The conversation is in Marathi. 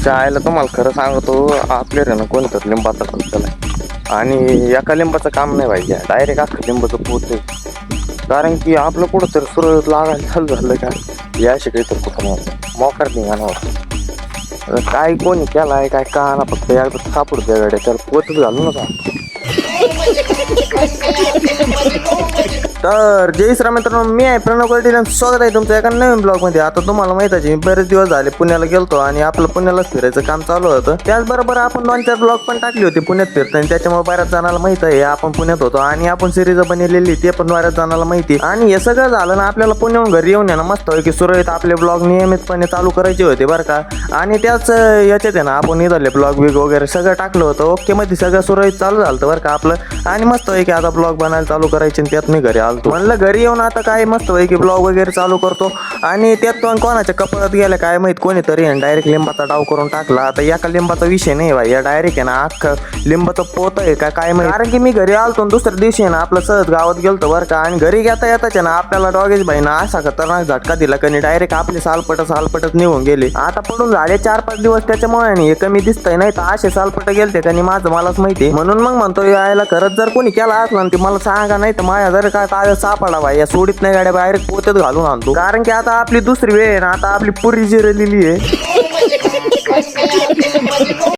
चायला तुम्हाला खरं सांगतो, आपल्या रे ना कोणतं लिंबाचा केलाय आणि एका लिंबाचं काम नाही पाहिजे, डायरेक्ट अख्खं लिंबाचं पोत आहे. कारण की आपलं कुठं तर सुरत लागायला चालू झालं का याशी काहीतरी कुठं नव्हतं मोकार निघाणार. काय कोणी केलाय काय का ना, फक्त एकदा सापडू द्या गाड्या त्याला पोतच घालू नका. तर जय श्रीराम मित्रांनो, मी आहे प्रणव कर्डिल, स्वागत आहे तुमचं एका नवीन ब्लॉग मध्ये. आता तुम्हाला माहित आहे बरेच दिवस झाले पुण्याला गेलतो आणि आपलं पुण्यालाच फिरायचं काम चालू होतं. त्याचबरोबर आपण 2-4 ब्लॉग पण टाकली होती पुण्यात फिरताना, त्याच्यामुळे बऱ्याच जणांना माहित आहे आपण पुण्यात होतो आणि आपण सिरीज बनवलेली ते पण बऱ्याच जणांना माहिती. आणि हे सगळं झालं ना, आपल्याला पुण्याहून घरी येऊन ना मस्त की सुरळीत आपले ब्लॉग नियमितपणे चालू करायचे होते बरं का. आणि त्याच याच्यात आहे ना आपण निघाले ब्लॉग बिग वगैरे सगळं टाकलं होतं. ओके मध्ये सगळं सुरळीत चालू झालं बरं का आपलं. आणि मस्त आहे की आता ब्लॉग बनायला चालू करायचे, त्यात मी घरी आलतो. म्हणलं घरी येऊन आता काय मस्त आहे की ब्लॉग वगैरे चालू करतो. आणि त्यात पण कोणाच्या कपाळात गेलं काय माहित, कोणीतरी डायरेक्ट लिंबाचा डाव करून टाकला. आता एका लिंबाचा विषय नाही भाई, डायरेक्ट आहे ना अख्खं लिंबाचं पोत आहे का काय माहित. कारण की मी घरी आलतो दुसऱ्या दिवशी ना आपलं सहज गावात गेलतो बरं का. आणि घरी येता येताच ना आपल्याला डॉगेश भाई ना असा खतरनाक झटका दिला की डायरेक्ट आपले सालपटच निघून गेले. आता पडून झाले 4-5 दिवस, त्याच्यामुळे हे कमी दिसतंय नाही तर असे सालपट गेलते त्यांनी माझं मलाच माहिती. म्हणून मग म्हणतो यायला खरंच जर कोणी केला असला ते मला सांगा, नाही तर माझ्या जर काय सापडा भाई या सोडीत नाही गाड्या डायरेक्ट पोत्यात घालून आणतो. कारण की आता आपली दुसरी वेळ आहे ना, आता आपली पुरी जिरलेली आहे.